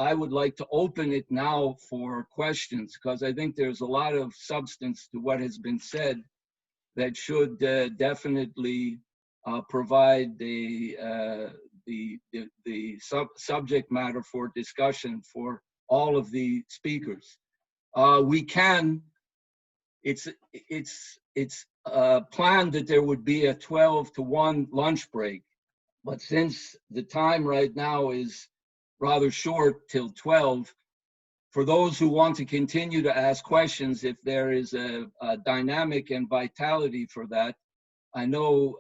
I would like to open it now for questions, because I think there's a lot of substance to what has been said that should definitely provide the subject matter for discussion for all of the speakers. It's planned that there would be a 12 to 1 lunch break, but since the time right now is rather short till 12, for those who want to continue to ask questions, if there is a dynamic and vitality for that, I know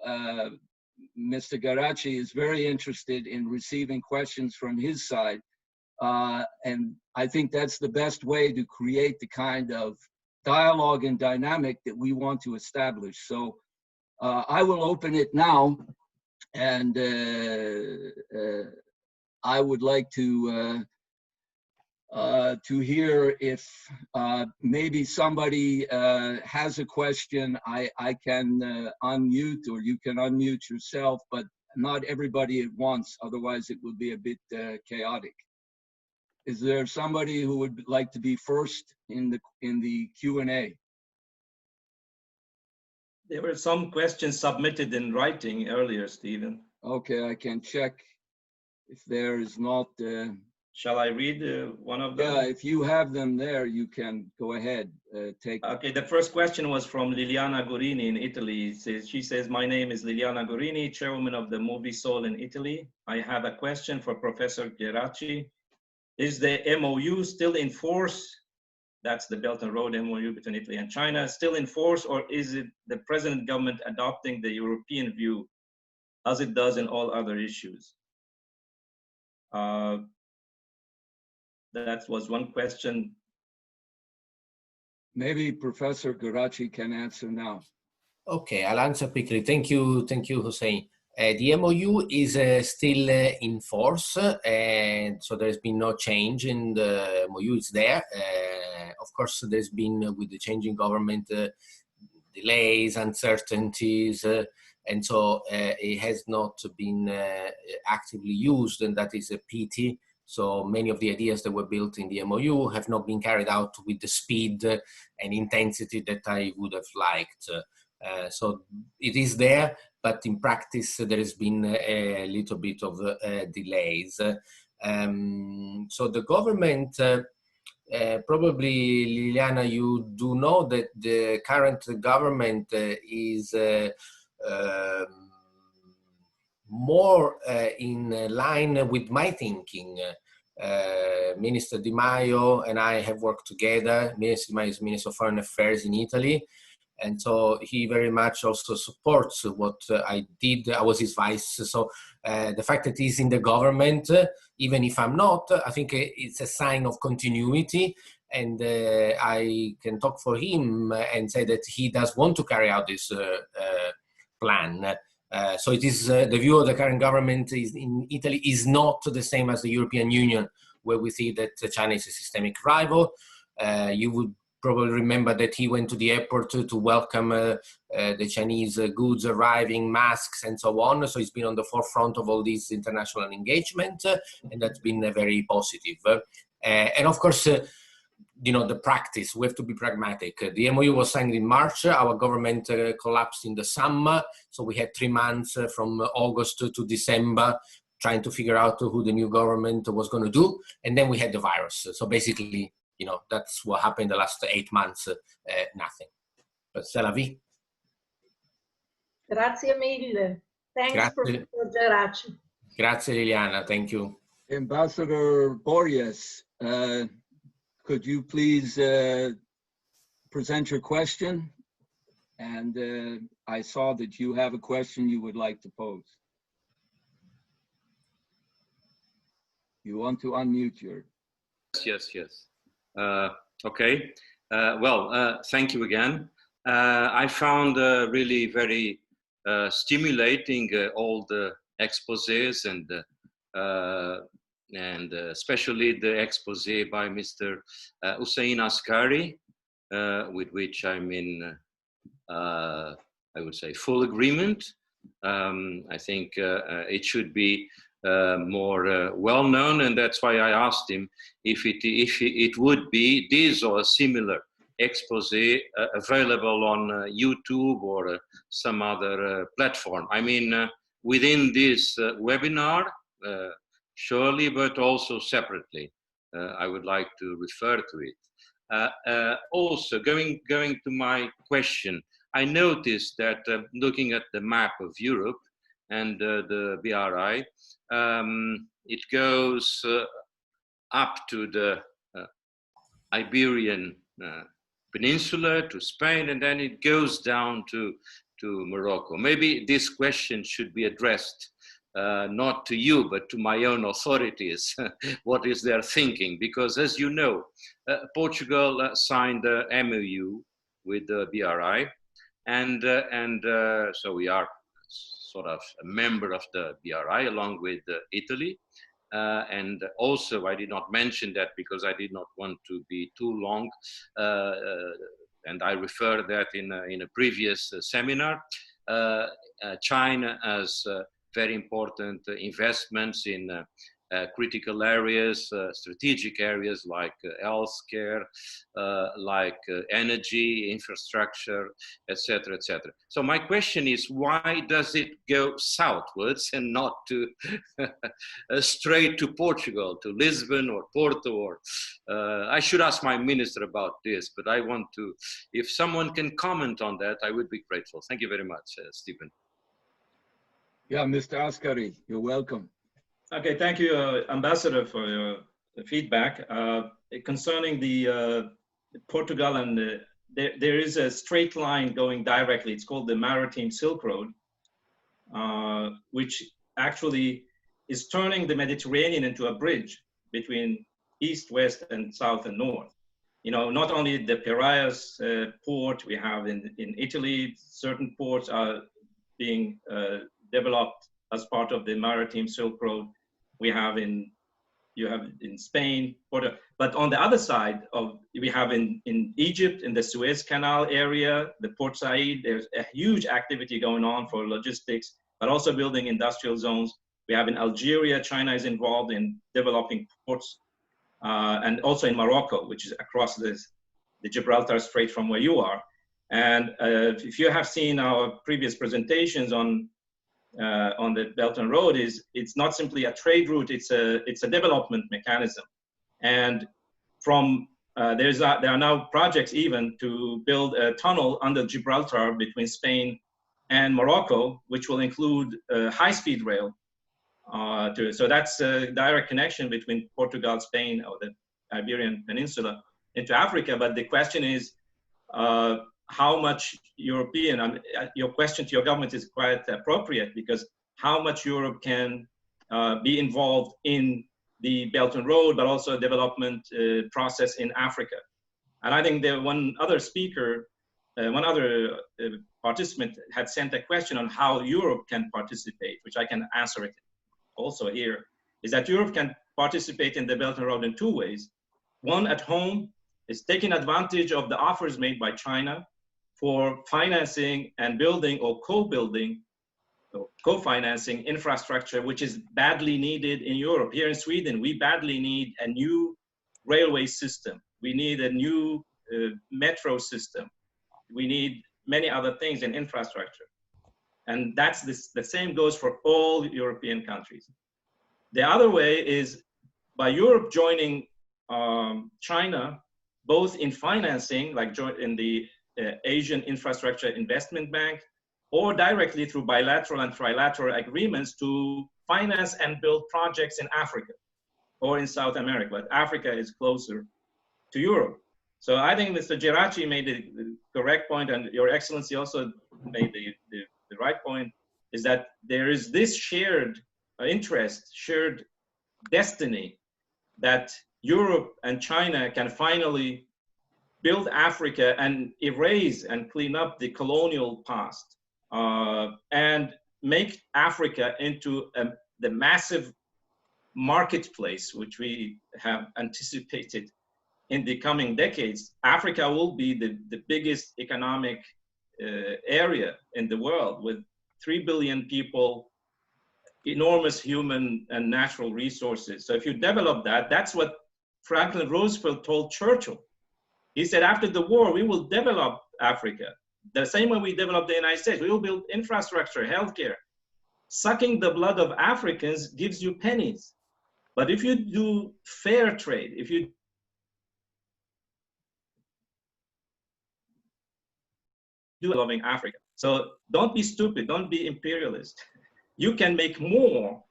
Mr. Geraci is very interested in receiving questions from his side. And I think that's the best way to create the kind of dialogue and dynamic that we want to establish. So I will open it now, and I would like to hear if maybe somebody has a question. I can unmute, or you can unmute yourself, but not everybody at once, otherwise it will be a bit chaotic. Is there somebody who would like to be first in the Q&A? There were some questions submitted in writing earlier, Stephen. Okay, I can check if there is not. Shall I read one of them? Yeah, if you have them there, you can go ahead. Take. Okay, the first question was from Liliana Gurini in Italy. She says, my name is Liliana Gurini, chairwoman of the Mou Still in Italy. I have a question for Professor Geraci. Is the MOU still in force? That's the Belt and Road MOU between Italy and China, still in force, or is it the present government adopting the European view as it does in all other issues? That was one question. Maybe Professor Geraci can answer now. Okay, I'll answer quickly. Thank you, Hussein. The MOU is still in force, and so there's been no change in the MOU. It's there. Of course, there's been, with the changing government, delays, uncertainties, and so it has not been actively used, and that is a pity. So many of the ideas that were built in the MOU have not been carried out with the speed and intensity that I would have liked. So it is there, but in practice there has been a little bit of delays. So the government, probably Liliana, you do know that the current government is more in line with my thinking. Minister Di Maio and I have worked together. Minister Di Maio is Minister of Foreign Affairs in Italy. And so he very much also supports what I did. I was his vice. So the fact that he's in the government, even if I'm not, I think it's a sign of continuity. And I can talk for him and say that he does want to carry out this plan. So it is the view of the current government is in Italy is not the same as the European Union, where we see that China is a systemic rival. You would probably remember that he went to the airport to welcome the Chinese goods arriving, masks, and so on. So he's been on the forefront of all these international engagement, and that's been very positive. And of course, you know, the practice, we have to be pragmatic. The MOU was signed in March. Our government collapsed in the summer. So we had 3 months from August to December trying to figure out who the new government was going to do. And then we had the virus. So basically, you know, that's what happened the last 8 months, nothing. But c'est la vie. Grazie mille. Thanks, Grazie. Professor Geraci. Grazie, Liliana. Thank you. Ambassador Borges, could you please present your question? And I saw that you have a question you would like to pose. You want to unmute your... Yes. Okay. Thank you again. I found really very stimulating all the exposés and especially the exposé by Mr. Hussein Askari, with which I'm in, I would say, full agreement. I think it should be more well known, and that's why I asked him if it would be this or a similar expose available on YouTube or some other platform. I mean, within this webinar, surely, but also separately. I would like to refer to it. Also, going to my question, I noticed that looking at the map of Europe and the BRI, it goes up to the Iberian Peninsula, to Spain, and then it goes down to Morocco. Maybe this question should be addressed not to you, but to my own authorities. What is their thinking? Because as you know, Portugal signed the MOU with the BRI, and so we are sort of a member of the BRI along with Italy. And also, I did not mention that because I did not want to be too long, and I refer that in a previous seminar. China has very important investments in critical areas, strategic areas like healthcare, like energy, infrastructure, etc., etc. So my question is, why does it go southwards and not to straight to Portugal, to Lisbon or Porto? Or I should ask my minister about this, but I want to, if someone can comment on that, I would be grateful. Thank you very much, Stephen. Yeah, Mr. Ascari, you're welcome. Okay, thank you, Ambassador, for your feedback. Concerning the Portugal, and there is a straight line going directly. It's called the Maritime Silk Road, which actually is turning the Mediterranean into a bridge between east, west, and south and north. You know, not only the Piraeus port we have in Italy, certain ports are being developed as part of the Maritime Silk Road. You have in Spain, Portugal, but on the other side we have in Egypt, in the Suez Canal area, the Port Said, there's a huge activity going on for logistics, but also building industrial zones. We have in Algeria, China is involved in developing ports, and also in Morocco, which is across the Gibraltar Strait from where you are. And if you have seen our previous presentations on the Belt and Road, it's not simply a trade route, it's a development mechanism. And from there are now projects even to build a tunnel under Gibraltar between Spain and Morocco, which will include high-speed rail. So that's a direct connection between Portugal, Spain, or the Iberian Peninsula into Africa. But the question is, how much European, your question to your government is quite appropriate, because how much Europe can be involved in the Belt and Road, but also development process in Africa. And I think that one other speaker, one other participant had sent a question on how Europe can participate, which I can answer it also here, is that Europe can participate in the Belt and Road in two ways. One, at home, is taking advantage of the offers made by China for financing and building or co-building, or co-financing infrastructure, which is badly needed in Europe. Here in Sweden, we badly need a new railway system. We need a new metro system. We need many other things in infrastructure. And that's the same goes for all European countries. The other way is by Europe joining China, both in financing, like in the Asian Infrastructure Investment Bank, or directly through bilateral and trilateral agreements to finance and build projects in Africa or in South America. But Africa is closer to Europe. So I think Mr. Geraci made the correct point, and Your Excellency also made the right point, is that there is this shared interest, shared destiny, that Europe and China can finally build Africa and erase and clean up the colonial past, and make Africa into the massive marketplace which we have anticipated in the coming decades. Africa will be the biggest economic area in the world, with 3 billion people enormous human and natural resources. So if you develop that, that's what Franklin Roosevelt told Churchill. He said, after the war, we will develop Africa. The same way we developed the United States. We will build infrastructure, healthcare. Sucking the blood of Africans gives you pennies. But if you do fair trade, if you do loving Africa. So don't be stupid, don't be imperialist. You can make more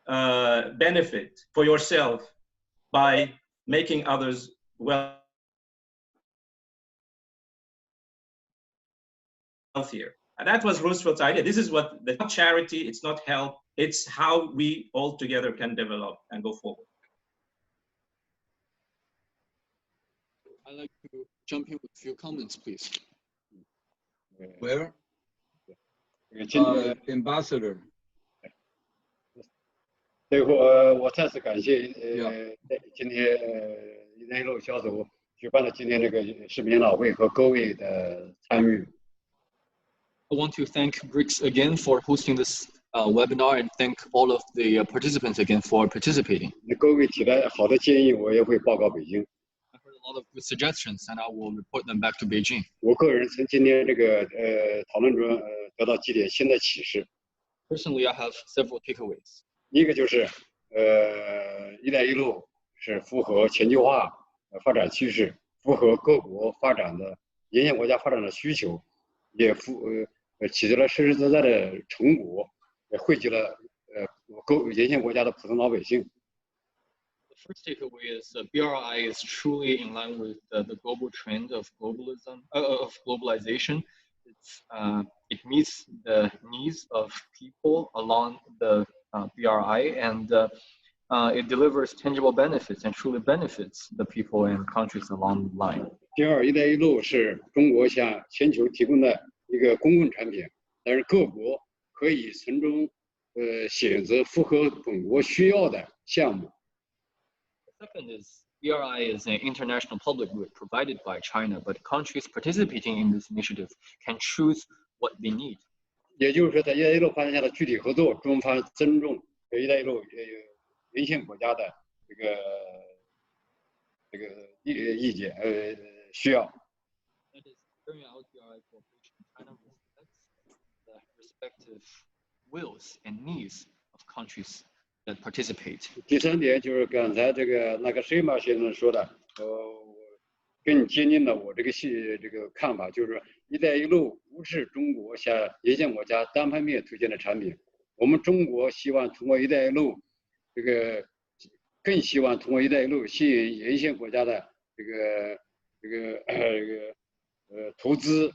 benefit for yourself by making others wealthier. And that was Roosevelt's idea. This is what, it's not charity, it's not help, it's how we all together can develop and go forward. I'd like to jump in with a few comments, please. Where? Ambassador. 最后，我再次感谢今天一带一路小组举办了今天这个视频研讨会和各位的参与。I want to thank BRIX again for hosting this webinar and thank all of the participants again for participating. 各位提的好的建议，我也会报告北京。I heard a lot of good suggestions and I will report them back to Beijing. 我个人从今天这个讨论中得到几点新的启示。Personally, I have several takeaways. 一个就是一带一路是符合全球化发展趋势，符合各国发展的沿线国家发展的需求，也取得了实实在在的成果，也惠及了沿线国家的普通老百姓。The first takeaway is BRI is truly in line with the global trend of globalization. It meets the needs of people along the BRI and it delivers tangible benefits and truly benefits the people and countries along the line. 第二，一带一路是中国向全球提供的一个公共产品，但是各国可以从中选择符合本国需要的项目。The second is BRI is an international public good provided by China, but countries participating in this initiative can choose what they need. 也就是说，在“一带一路”框架下的具体合作，中方尊重“一带一路”沿线国家的这个意见需要。That is, carrying out BRI cooperation, China respects the respective wills and needs of countries that participate. 第三点就是刚才那个施马先生说的，更接近了我这个看法，就是“一带一路”不是中国向沿线国家单方面推荐的产品。我们中国希望通过“一带一路”，更希望通过“一带一路”吸引沿线国家的投资、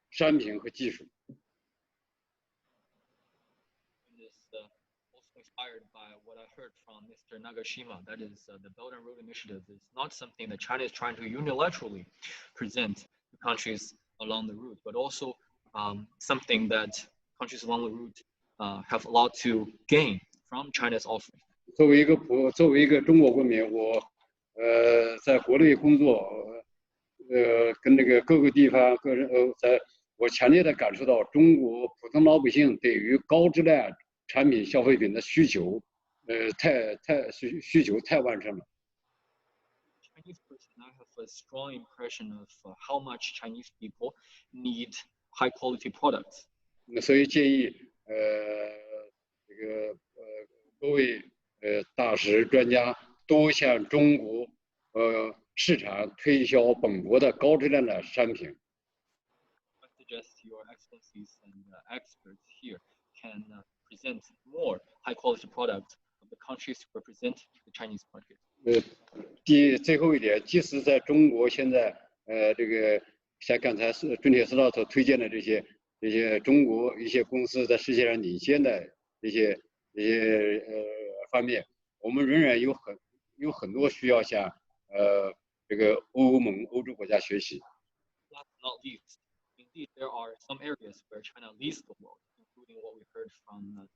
商品和技术。Inspired by what I heard from Mr. Nagashima, that is the Belt and Road Initiative is not something that China is trying to unilaterally present to countries along the route, but also something that countries along the route have a lot to gain from China's offering. 作为一个中国公民，我在国内工作，跟各个地方我强烈的感受到中国普通老百姓对于高质量产品消费品的需求，需求太旺盛了。Chinese person, I have a strong impression of how much Chinese people need high quality products. 所以建议各位大使专家多向中国市场推销本国的高质量的商品。I suggest your excellencies and experts here can present more high quality products of the countries to represent the Chinese market. 最后一点，即使在中国现在像刚才准铁司导所推荐的这些中国一些公司在世界上领先的这些方面，我们仍然有很多需要向欧洲国家学习。Last but not least, indeed there are some areas where China leads the world, including what we heard from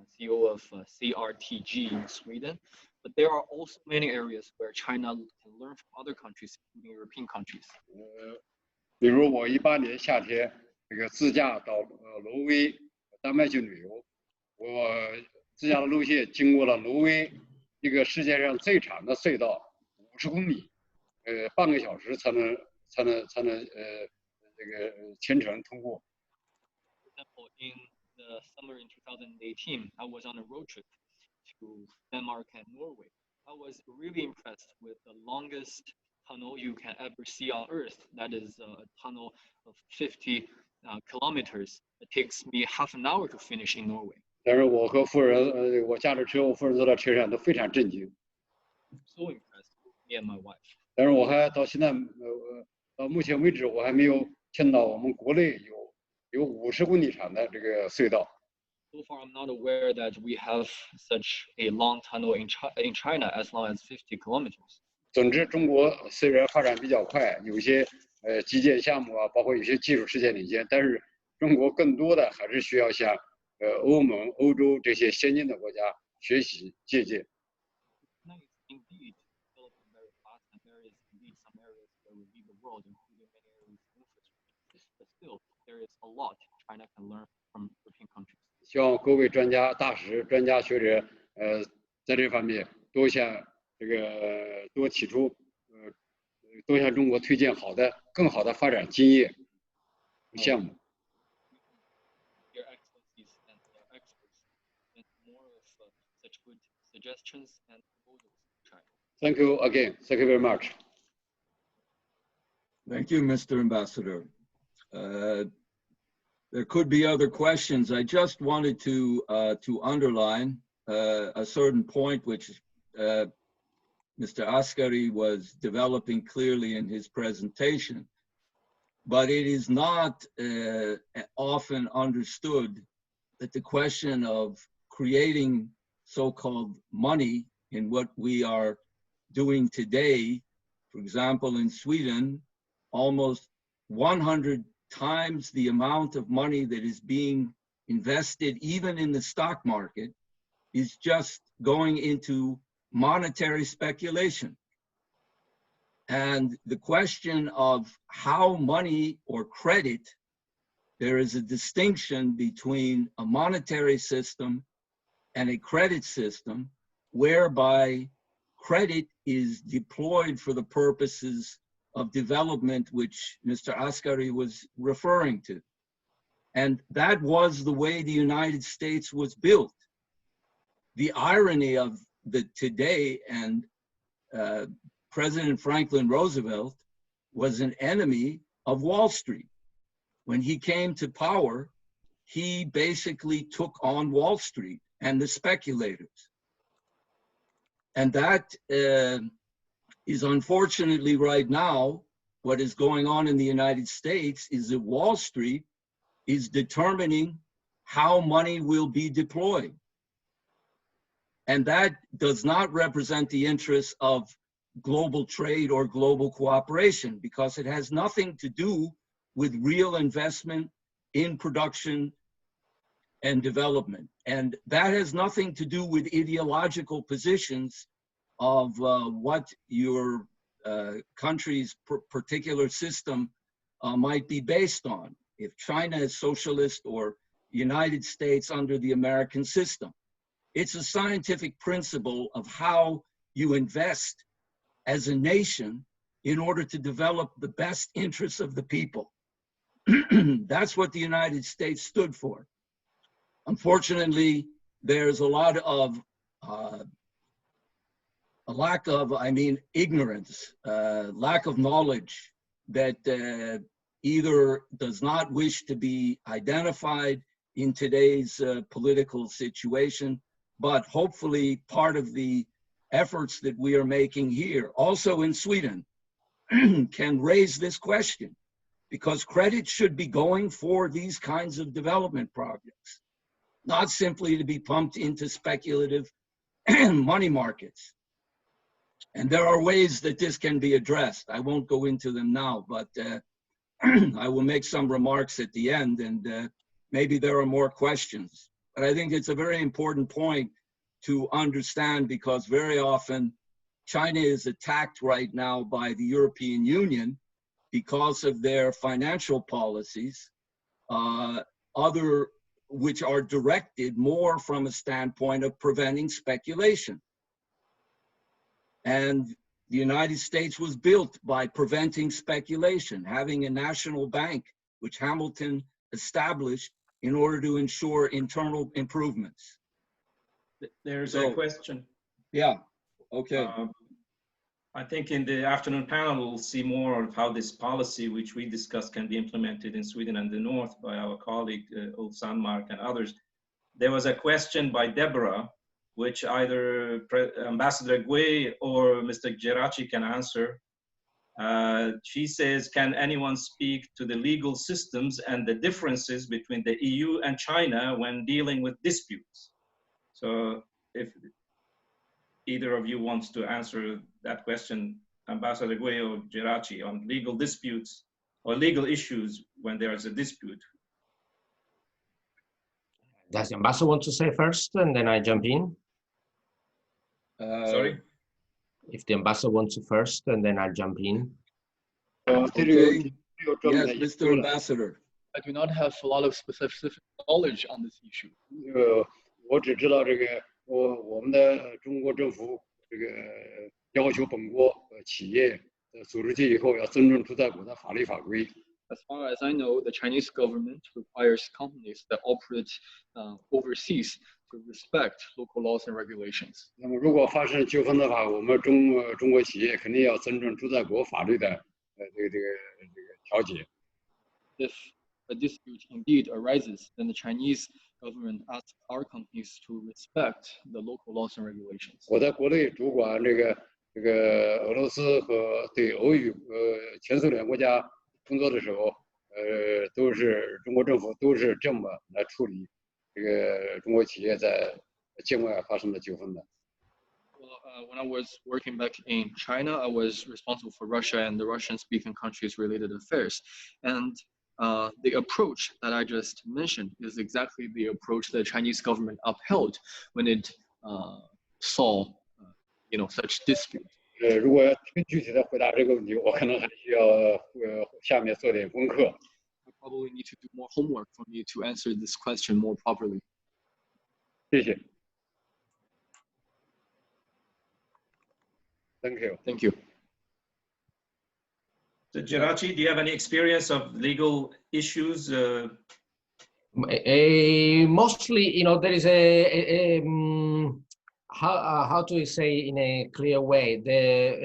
CEO of CRTG in Sweden. But there are also many areas where China can learn from other countries, including European countries. 比如我18年夏天自驾到挪威、丹麦去旅游，我自驾的路线经过了挪威一个世界上最长的隧道50公里，半个小时才能这个全程通过。For example, in the summer in 2018, I was on a road trip to Denmark and Norway. I was really impressed with the longest tunnel you can ever see on Earth. That is a tunnel of 50 kilometers. It takes me half an hour to finish in Norway. 但是我和夫人，我下了车，我夫人坐在车上都非常震惊。So impressed, me and my wife. 但是我还到现在，到目前为止，我还没有听到我们国内有50公里长的这个隧道。So far, I'm not aware that we have such a long tunnel in China as long as 50 kilometers. 总之，中国虽然发展比较快，有一些基建项目啊，包括有些技术世界领先，但是中国更多的还是需要向欧盟、欧洲这些先进的国家学习借鉴。China is indeed developing very fast, and there is indeed some areas where we lead the world, including many areas of infrastructure. But still, there is a lot China can learn from European countries. 希望各位专家、大使、专家学者，在这方面多提出，多向中国推荐更好的发展经验项目。Your excellencies and experts and more of such good suggestions and proposals to China. Thank you again. Thank you very much. Thank you, Mr. Ambassador. There could be other questions. I just wanted to underline a certain point which Mr. Ascari was developing clearly in his presentation, but it is not often understood that the question of creating so-called money in what we are doing today, for example, in Sweden, almost 100 times the amount of money that is being invested even in the stock market is just going into monetary speculation. And the question of how money or credit, there is a distinction between a monetary system and a credit system whereby credit is deployed for the purposes of development, which Mr. Ascari was referring to. And that was the way the United States was built. The irony of today, and President Franklin Roosevelt was an enemy of Wall Street. When he came to power, he basically took on Wall Street and the speculators. And that is unfortunately right now, what is going on in the United States is that Wall Street is determining how money will be deployed. And that does not represent the interests of global trade or global cooperation, because it has nothing to do with real investment in production and development. And that has nothing to do with ideological positions of what your country's particular system might be based on. If China is socialist or United States under the American system. It's a scientific principle of how you invest as a nation in order to develop the best interests of the people. That's what the United States stood for. Unfortunately, there's a lot of ignorance, lack of knowledge that either does not wish to be identified in today's political situation, but hopefully part of the efforts that we are making here, also in Sweden, can raise this question, because credit should be going for these kinds of development projects, not simply to be pumped into speculative money markets. And there are ways that this can be addressed. I won't go into them now, but I will make some remarks at the end, and maybe there are more questions. But I think it's a very important point to understand, because very often China is attacked right now by the European Union because of their financial policies. Other which are directed more from a standpoint of preventing speculation. And the United States was built by preventing speculation, having a national bank, which Hamilton established in order to ensure internal improvements. There's a question. Yeah, okay. I think in the afternoon panel, we'll see more of how this policy, which we discussed, can be implemented in Sweden and the North by our colleague, Ulf Sandmark and others. There was a question by Deborah, which either Ambassador Gui or Mr. Geraci can answer. She says, can anyone speak to the legal systems and the differences between the EU and China when dealing with disputes? So if either of you wants to answer that question, Ambassador Gui or Geraci, on legal disputes or legal issues when there is a dispute. Does the ambassador want to say first and then I jump in? Sorry? If the ambassador wants to first and then I'll jump in. Okay. Yes, Mr. Ambassador. I do not have a lot of specific knowledge on this issue. 我只知道这个我们的中国政府这个要求本国企业组织以后要尊重出在国的法律法规。As far as I know, the Chinese government requires companies that operate overseas to respect local laws and regulations. 那么，如果发生纠纷的话，我们中国企业肯定要尊重出在国法律的这个调解。If a dispute indeed arises, then the Chinese government asks our companies to respect the local laws and regulations. 我在国内主管这个俄罗斯和对欧语前苏联国家工作的时候，都是中国政府都是这么来处理这个中国企业在境外发生的纠纷的。Well, when I was working back in China, I was responsible for Russia and the Russian-speaking countries' related affairs, and the approach that I just mentioned is exactly the approach the Chinese government upheld when it saw, such dispute. 如果要具体的回答这个问题，我可能还需要下面做点功课。I probably need to do more homework for me to answer this question more properly. 谢谢。Thank you. Thank you. So Geraci, do you have any experience of legal issues? Mostly, there is how to say in a clear way,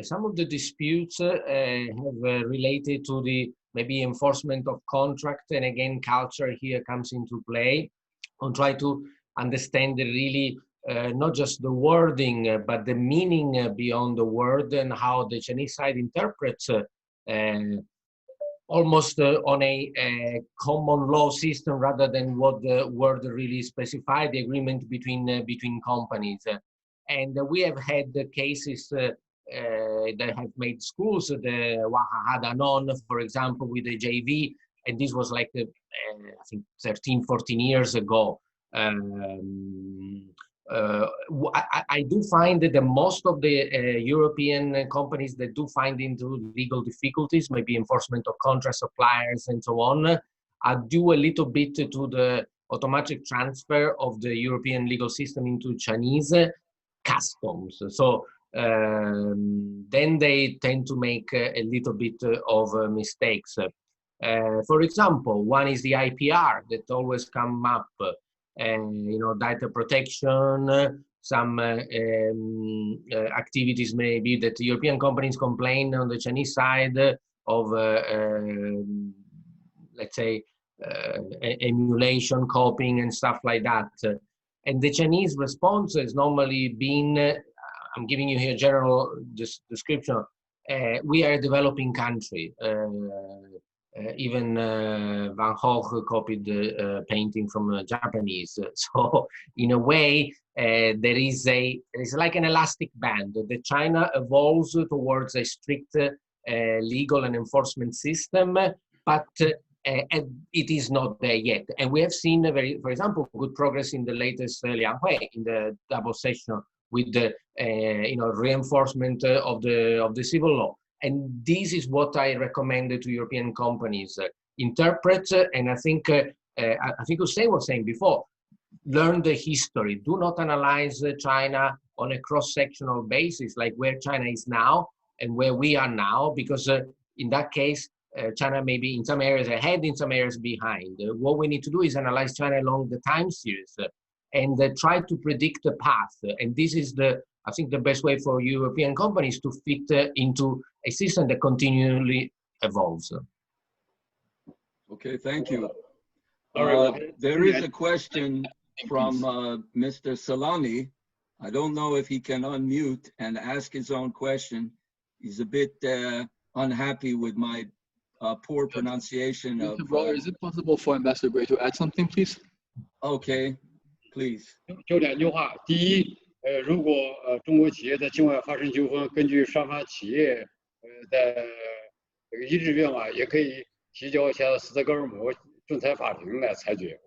some of the disputes have related to the maybe enforcement of contract, and again, culture here comes into play. I'll try to understand really not just the wording, but the meaning beyond the word and how the Chinese side interprets almost on a common law system rather than what the word really specified, the agreement between companies. And we have had the cases that have made schools, the Wahadanon, for example, with the JV, and this was like, I think 13, 14 years ago. I do find that the most of the European companies that do find into legal difficulties, maybe enforcement of contract suppliers and so on, are due a little bit to the automatic transfer of the European legal system into Chinese customs. So then they tend to make a little bit of mistakes. For example, one is the IPR that always come up. Data protection, some activities maybe that European companies complain on the Chinese side of, let's say, emulation, copying and stuff like that. And the Chinese response has normally been, I'm giving you here a general description, we are a developing country. Even Van Gogh copied the painting from Japanese. So in a way, there is like an elastic band. The China evolves towards a strict legal and enforcement system, but it is not there yet. And we have seen, for example, good progress in the latest Liang Hui in the double session with the reinforcement of the civil law. And this is what I recommended to European companies. Interpret, and I think I think Hussein was saying before, learn the history. Do not analyze China on a cross-sectional basis, like where China is now and where we are now, because in that case, China may be in some areas ahead, in some areas behind. What we need to do is analyze China along the time series and try to predict the path. And this is I think the best way for European companies to fit into a system that continually evolves. Okay, thank you. There is a question from Mr. Salani. I don't know if he can unmute and ask his own question. He's a bit unhappy with my poor pronunciation of... Mr. Brawer, is it possible for Ambassador Gray to add something, please? Okay, please. 就2句话，第一，如果中国企业在境外发生纠纷，根据双方企业的这个一致愿望，也可以提交向斯德哥尔摩仲裁法庭来裁决。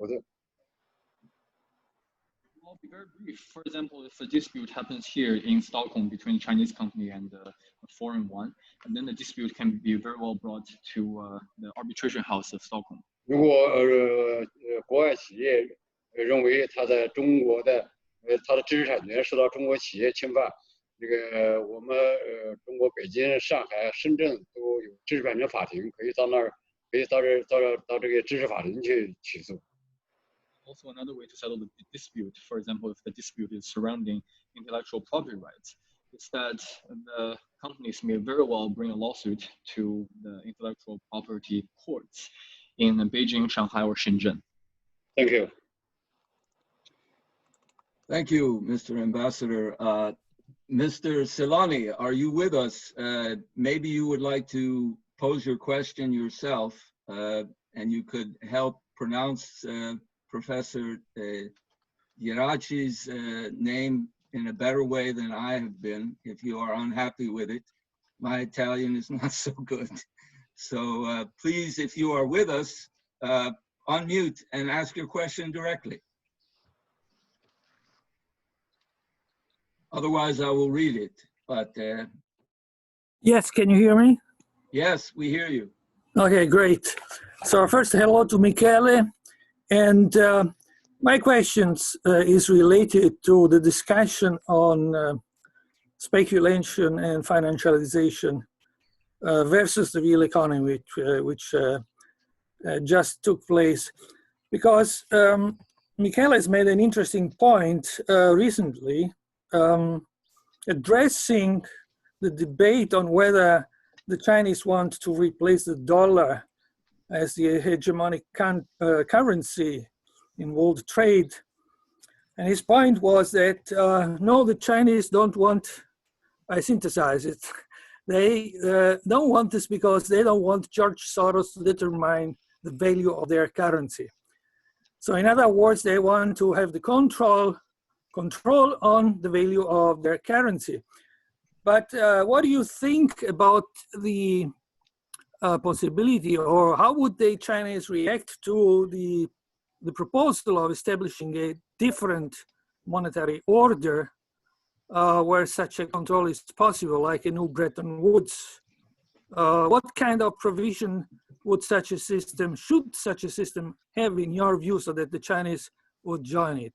I'll be very brief. For example, if a dispute happens here in Stockholm between a Chinese company and a foreign one, and then the dispute can be very well brought to the arbitration house of Stockholm. 如果国外企业认为他在中国的他的知识产权受到中国企业侵犯，这个我们中国北京、上海、深圳都有知识产权法庭，可以到那儿，可以到这个知识法庭去起诉。Also, another way to settle the dispute, for example, if the dispute is surrounding intellectual property rights, is that the companies may very well bring a lawsuit to the intellectual property courts in Beijing, Shanghai, or Shenzhen. Thank you. Thank you, Mr. Ambassador. Mr. Silani, are you with us? Maybe you would like to pose your question yourself, and you could help pronounce Professor Geraci's name in a better way than I have been, if you are unhappy with it. My Italian is not so good. So please, if you are with us, unmute and ask your question directly. Otherwise, I will read it, but... Yes, can you hear me? Yes, we hear you. Okay, great. So first, hello to Michele. And my questions is related to the discussion on speculation and financialization versus the real economy, which just took place. Because Michele has made an interesting point recently, addressing the debate on whether the Chinese want to replace the dollar as the hegemonic currency in world trade. And his point was that, no, the Chinese don't want, I synthesize it, they don't want this because they don't want George Soros to determine the value of their currency. So in other words, they want to have the control on the value of their currency. But what do you think about the possibility, or how would the Chinese react to the proposal of establishing a different monetary order where such a control is possible, like a new Bretton Woods? What kind of provision would such a system, should such a system have in your view, so that the Chinese would join it?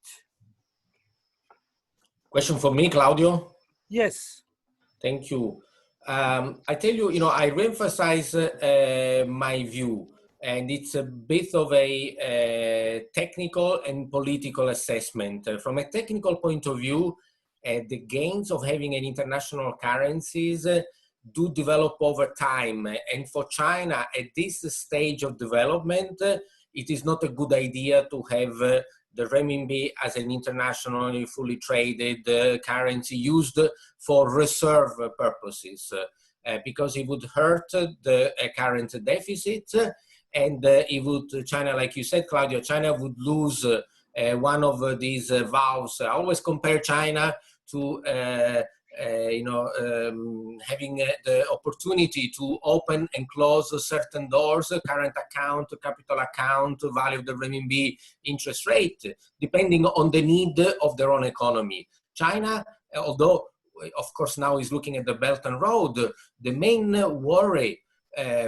Question for me, Claudio? Yes. Thank you. I tell you, I reemphasize my view, and it's a bit of a technical and political assessment. From a technical point of view, the gains of having an international currencies do develop over time. And for China, at this stage of development, it is not a good idea to have the renminbi as an internationally fully traded currency used for reserve purposes, because it would hurt the current deficit, and it would, China, like you said, Claudio, China would lose one of these valves. I always compare China to having the opportunity to open and close certain doors, current account, capital account, value of the renminbi, interest rate, depending on the need of their own economy. China, although of course now is looking at the Belt and Road, the main worry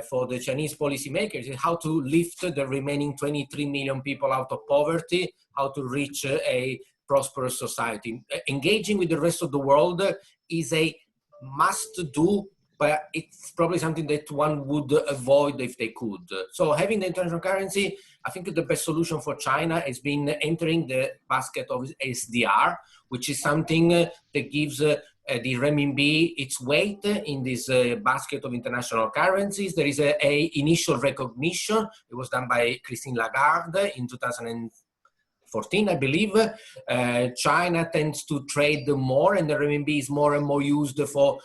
for the Chinese policymakers is how to lift the remaining 23 million people out of poverty, how to reach a prosperous society. Engaging with the rest of the world is a must do, but it's probably something that one would avoid if they could. So having the international currency, I think the best solution for China has been entering the basket of SDR, which is something that gives the renminbi its weight in this basket of international currencies. There is a initial recognition. It was done by Christine Lagarde in 2014, I believe. China tends to trade more, and the renminbi is more and more used for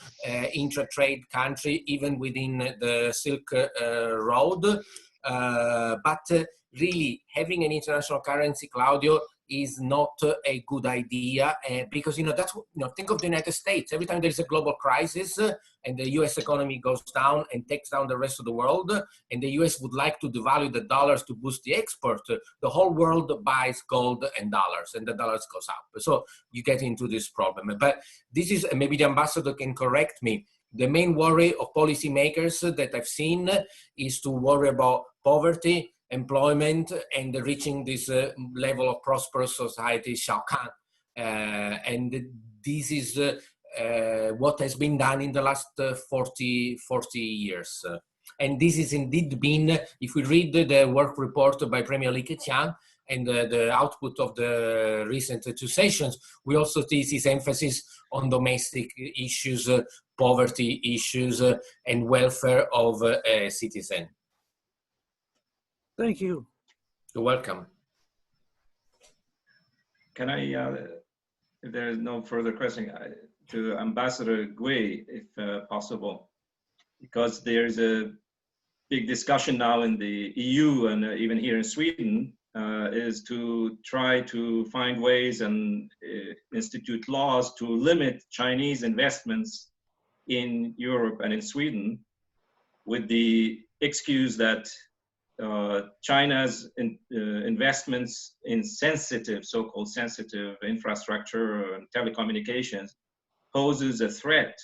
intra-trade country, even within the Silk Road. But really, having an international currency, Claudio, is not a good idea because that's think of the United States. Every time there's a global crisis and the U.S. economy goes down and takes down the rest of the world, and the U.S. would like to devalue the dollars to boost the export, the whole world buys gold and dollars, and the dollars goes up. So you get into this problem. But this is, maybe the ambassador can correct me, the main worry of policymakers that I've seen is to worry about poverty, employment, and reaching this level of prosperous society, Xiaokan. And this is what has been done in the last 40 years. And this is indeed been, if we read the work report by Premier Li Keqiang and the output of the recent two sessions, we also see this emphasis on domestic issues, poverty issues, and welfare of citizens. Thank you. You're welcome. Can I, if there is no further question, to Ambassador Gui, if possible, because there's a big discussion now in the EU and even here in Sweden, is to try to find ways and institute laws to limit Chinese investments in Europe and in Sweden, with the excuse that China's investments in sensitive, so-called sensitive infrastructure and telecommunications poses a threat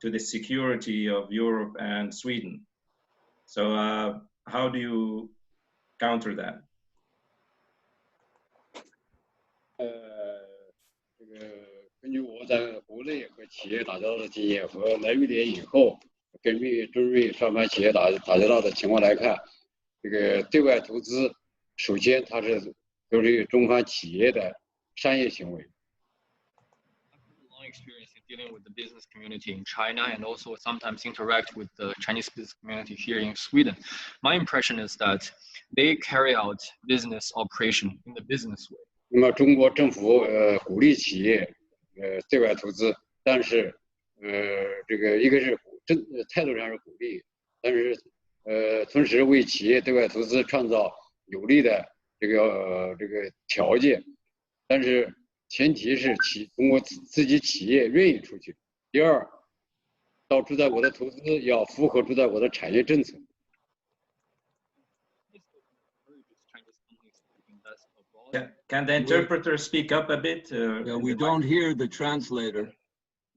to the security of Europe and Sweden. So how do you counter that? 这个根据我在国内和企业打交道的经验和来瑞典以后跟中瑞双方企业打交道的情况来看，这个对外投资，首先它是都是中方企业的商业行为。 Long experience in dealing with the business community in China and also sometimes interact with the Chinese business community here in Sweden. My impression is that they carry out business operation in the business way. 那么中国政府鼓励企业对外投资，但是这个一个是态度上是鼓励，但是同时为企业对外投资创造有利的这个条件，但是前提是中国自己企业愿意出去。第二，到驻在国的投资要符合驻在国的产业政策。 Can the interpreter speak up a bit? Yeah, we don't hear the translator.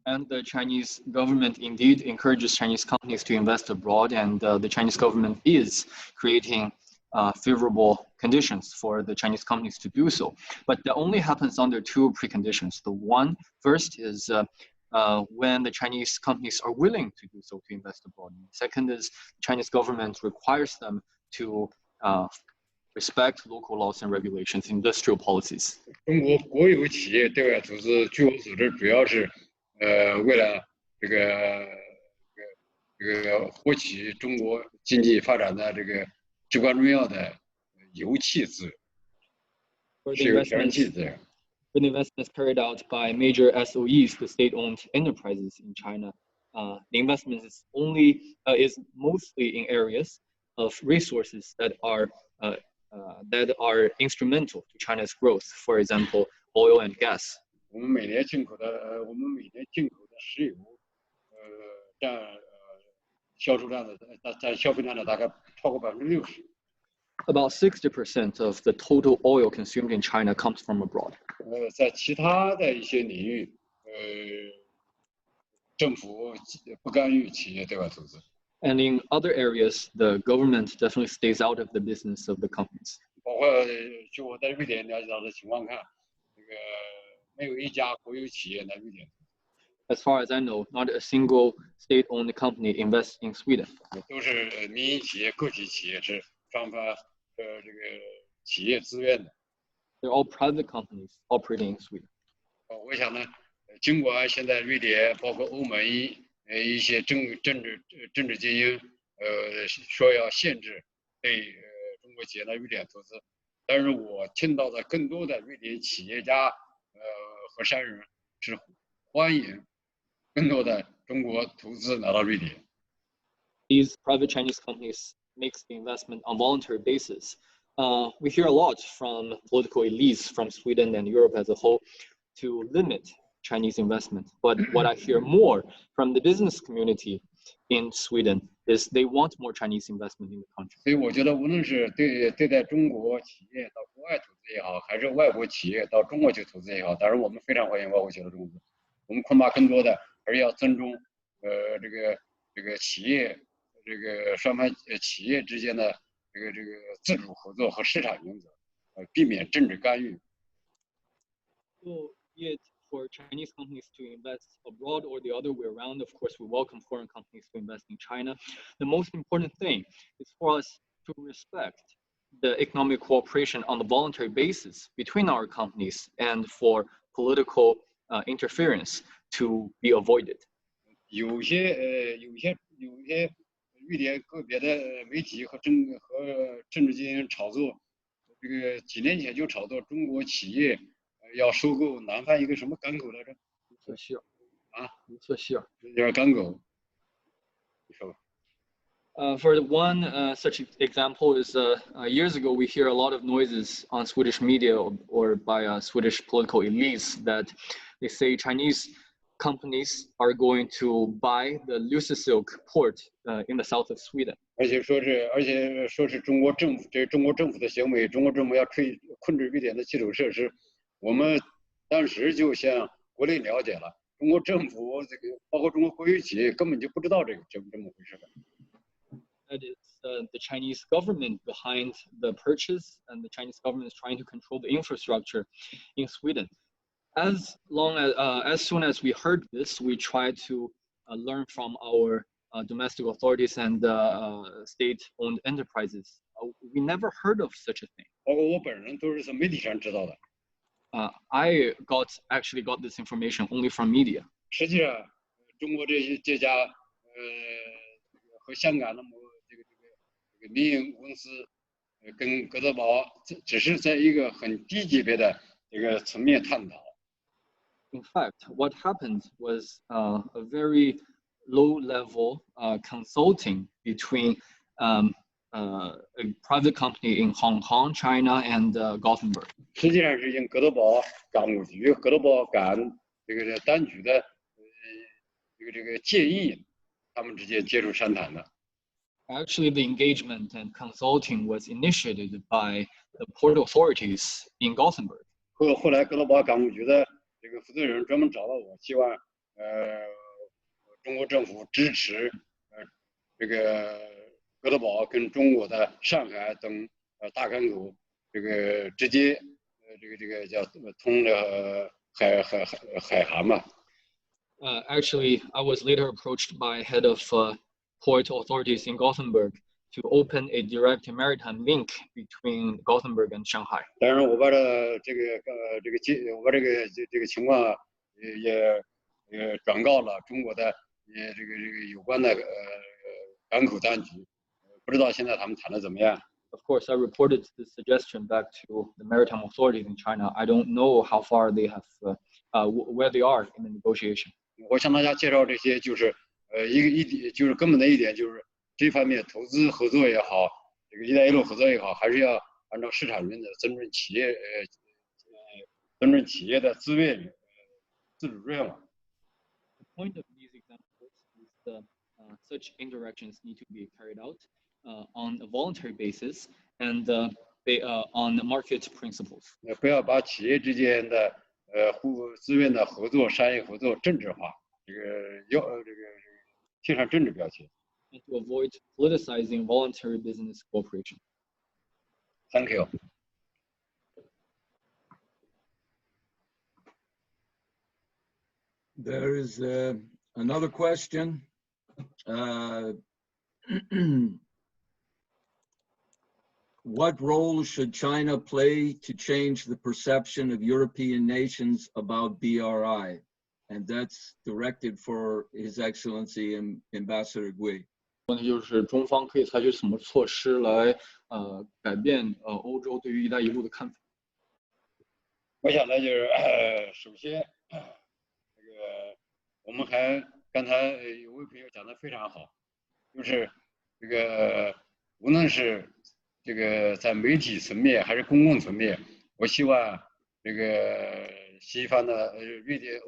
And the Chinese government indeed encourages Chinese companies to invest abroad, and the Chinese government is creating favorable conditions for the Chinese companies to do so. But that only happens under two preconditions. The one first is when the Chinese companies are willing to do so, to invest abroad. And the second is Chinese government requires them to respect local laws and regulations, industrial policies. 中国国有企业对外投资，据我所知，主要是为了这个获取中国经济发展的这个至关重要的油气资源，石油天然气资源。 For the investments carried out by major SOEs, the state-owned enterprises in China, the investment is mostly in areas of resources that are instrumental to China's growth. For example, oil and gas. 我们每年进口的石油，占销售量的占消费量的大概超过60%。 About 60% of the total oil consumed in China comes from abroad. 在其他的一些领域，政府不干预企业对外投资。And in other areas, the government definitely stays out of the business of the companies. 包括据我在瑞典了解到的情况看，这个没有一家国有企业来瑞典。 As far as I know, not a single state-owned company invests in Sweden. 都是民营企业、个体企业是双发这个企业资源的。 They're all private companies operating in Sweden. 我想呢，经过现在瑞典包括欧盟一些政治精英说要限制对中国企业来瑞典投资，但是我听到的更多的瑞典企业家和商人是欢迎更多的中国投资来到瑞典。 These private Chinese companies make the investment on voluntary basis. We hear a lot from political elites from Sweden and Europe as a whole to limit Chinese investment. But what I hear more from the business community in Sweden is they want more Chinese investment in the country. 所以我觉得，无论是对待中国企业到国外投资也好，还是外国企业到中国去投资也好，当然我们非常欢迎外国企业到中国。我们恐怕更多的还是要尊重这个企业双方企业之间的这个自主合作和市场原则，避免政治干预。 So, be it for Chinese companies to invest abroad or the other way around, of course, we welcome foreign companies to invest in China. The most important thing is for us to respect the economic cooperation on the voluntary basis between our companies and for political interference to be avoided. 有些瑞典个别的媒体和政治精英炒作，这个几年前就炒作中国企业要收购南方一个什么港口来着？卢瑟希尔，就是港口。你说吧。For one such example is years ago we hear a lot of noises on Swedish media or by Swedish political elites that they say Chinese companies are going to buy the Lysekil port in the south of Sweden. 而且说是中国政府，这是中国政府的行为，中国政府要控制瑞典的基础设施。我们当时就向国内了解了，中国政府这个包括中国国有企业根本就不知道这么回事的。 That is the Chinese government behind the purchase, and the Chinese government is trying to control the infrastructure in Sweden. As soon as we heard this, we tried to learn from our domestic authorities and state-owned enterprises. We never heard of such a thing. 包括我本人都是从媒体上知道的。I actually got this information only from media. 实际上，中国这家和香港的这个民营公司，跟哥德堡只是在一个很低级别的这个层面探讨。 In fact, what happened was a very low-level consulting between a private company in Hong Kong, China, and Gothenburg. 实际上是用哥德堡港务局、哥德堡港这个当局的这个建议，他们之间接触商谈的。 Actually, the engagement and consulting was initiated by the port authorities in Gothenburg. 后来哥德堡港务局的这个负责人专门找到我，希望中国政府支持这个哥德堡跟中国的上海等大港口这个直接这个叫通的海航嘛。 Actually, I was later approached by head of port authorities in Gothenburg to open a direct maritime link between Gothenburg and Shanghai. 当然，我把这个情况也转告了中国的这个有关的港口当局，不知道现在他们谈的怎么样。 Of course, I reported this suggestion back to the maritime authorities in China. I don't know how far they have, where they are in the negotiation. 我向大家介绍这些，就是一点，就是根本的一点，就是这方面投资合作也好，这个“一带一路”合作也好，还是要按照市场原则尊重企业的自愿自主愿望。 The point of these examples is that such interactions need to be carried out on a voluntary basis and on market principles. 不要把企业之间的自愿的合作、商业合作政治化，这个贴上政治标签。and to avoid politicizing voluntary business cooperation. Thank you. There is another question. What role should China play to change the perception of European nations about BRI? And that's directed for His Excellency Ambassador Gui. 问题就是中方可以采取什么措施来改变欧洲对于“一带一路”的看法？我想呢，就是首先，这个我们刚才有位朋友讲的非常好，就是这个无论是这个在媒体层面还是公共层面，我希望这个西方的瑞典、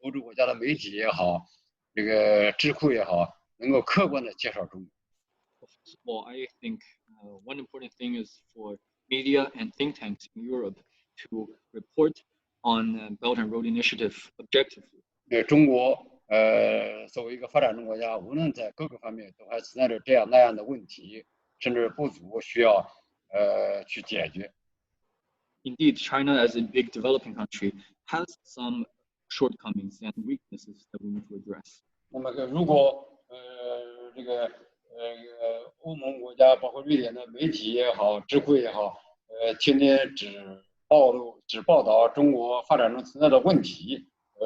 欧洲国家的媒体也好，这个智库也好，能够客观的介绍中国。Well, I think one important thing is for media and think tanks in Europe to report on Belt and Road Initiative objectively. 中国作为一个发展中国家，无论在各个方面都还存在着这样那样的问题，甚至不足，需要去解决。Indeed, China as a big developing country has some shortcomings and weaknesses that we need to address. 那么如果这个欧盟国家包括瑞典的媒体也好，智库也好，天天只报道中国发展中存在的问题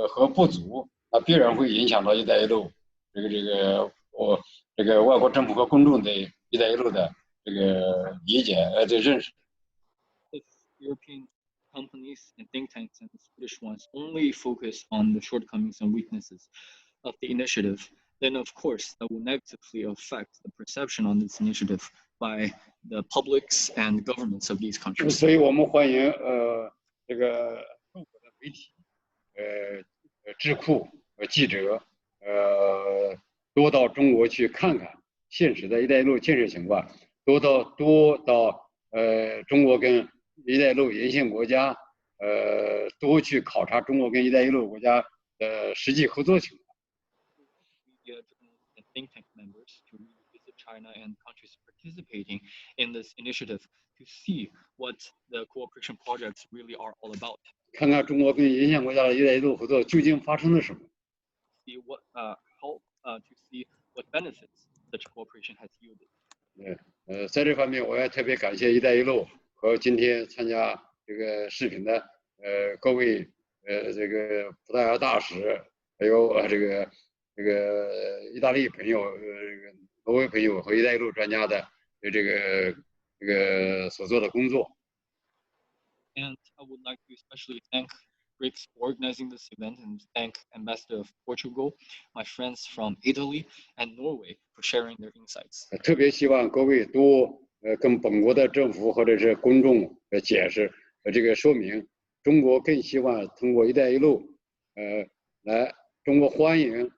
和不足，那必然会影响到“一带一路”这个外国政府和公众对“一带一路”的这个理解这认识。If European companies and think tanks and the Swedish ones only focus on the shortcomings and weaknesses of the initiative, then of course that will negatively affect the perception on this initiative by the publics and governments of these countries. 所以我们欢迎这个各国的媒体、智库、记者多到中国去看看现实的“一带一路”建设情况，多到中国跟“一带一路”沿线国家多去考察中国跟“一带一路”国家的实际合作情况。Media, journalists, and think tank members to visit China and countries participating in this initiative to see what the cooperation projects really are all about. 看看中国跟沿线国家的“一带一路”合作究竟发生了什么。See what to see what benefits such cooperation has yielded. 在这方面，我也特别感谢“一带一路”和今天参加这个视频的各位这个葡萄牙大使，还有这个意大利朋友、挪威朋友和“一带一路”专家的这个所做的工作。And I would like to especially thank BRIX for organizing this event and thank Ambassador of Portugal, my friends from Italy and Norway for sharing their insights. 特别希望各位多跟本国的政府或者是公众解释这个说明，中国更希望通过“一带一路”来，中国欢迎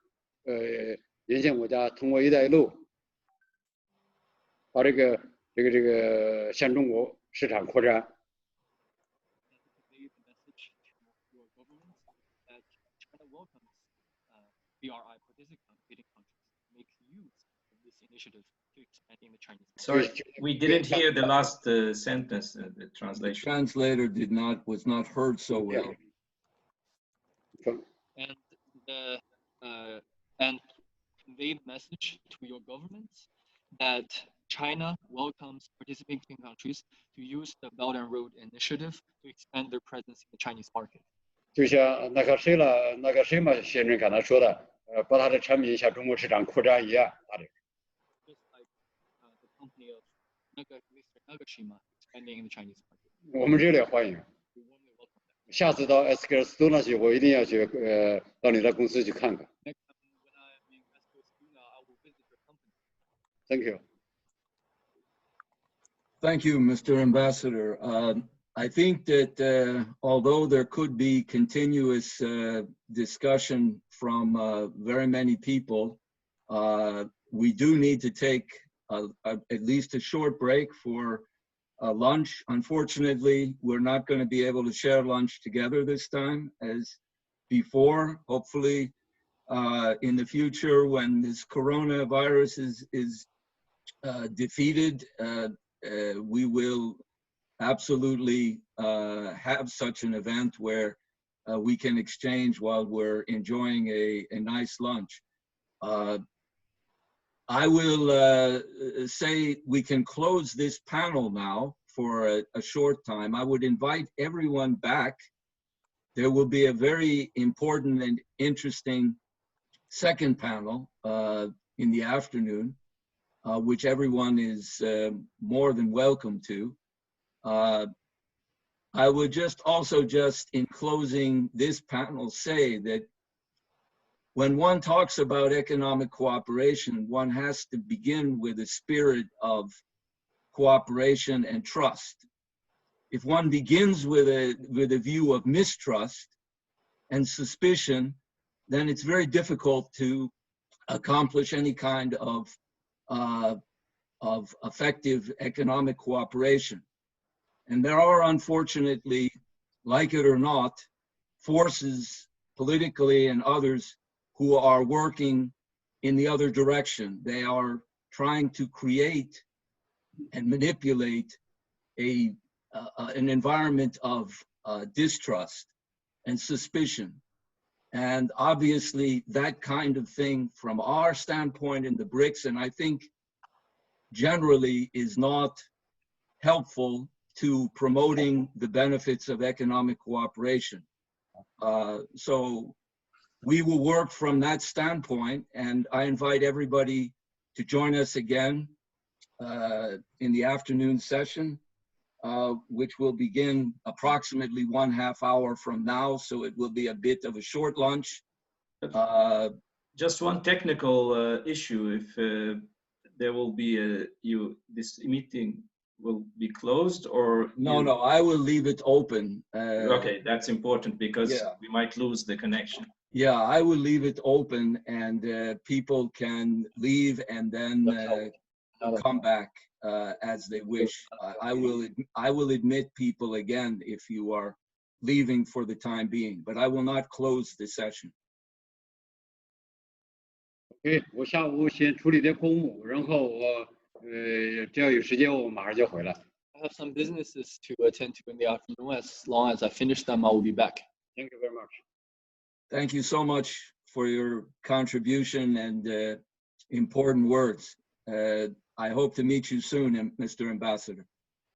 沿线国家通过“一带一路”把这个向中国市场扩展。BRI participating countries make use of this initiative to expand in the Chinese market. Sorry, we didn't hear the last sentence, the translation. The translator was not heard so well. And convey the message to your governments that China welcomes participating countries to use the Belt and Road Initiative to expand their presence in the Chinese market. 就像那个谁嘛先生刚才说的，把他的产品向中国市场扩展一样，大致。Just like the company of Mr. Nagashima expanding in the Chinese market. 我们热烈欢迎。We warmly welcome them. 下次到埃斯科斯多纳去，我一定要去到你的公司去看看。Next time when I'm in Eskilstuna, I will visit your company. Thank you. Thank you, Mr. Ambassador. I think that although there could be continuous discussion from very many people, we do need to take at least a short break for lunch. Unfortunately, we're not going to be able to share lunch together this time as before. Hopefully, in the future when this coronavirus is defeated, we will absolutely have such an event where we can exchange while we're enjoying a nice lunch. I will say we can close this panel now for a short time. I would invite everyone back. There will be a very important and interesting second panel in the afternoon, which everyone is more than welcome to. I would just in closing this panel say that when one talks about economic cooperation, one has to begin with a spirit of cooperation and trust. If one begins with a view of mistrust and suspicion, then it's very difficult to accomplish any kind of effective economic cooperation. And there are, unfortunately, like it or not, forces politically and others who are working in the other direction. They are trying to create and manipulate an environment of distrust and suspicion. And obviously that kind of thing from our standpoint in the BRICS, and I think generally is not helpful to promoting the benefits of economic cooperation. So we will work from that standpoint, and I invite everybody to join us again in the afternoon session, which will begin approximately 1/2 hour from now, so it will be a bit of a short lunch. Just one technical issue, if there will be this meeting will be closed, or no, I will leave it open. Okay, that's important because we might lose the connection. Yeah, I will leave it open, and people can leave and then come back as they wish. I will admit people again if you are leaving for the time being, but I will not close the session. OK， 我下午先处理点公务，然后只要有时间我马上就回来。I have some businesses to attend to in the afternoon. As long as I finish them, I will be back. Thank you very much. Thank you so much for your contribution and important words. I hope to meet you soon, Mr. Ambassador.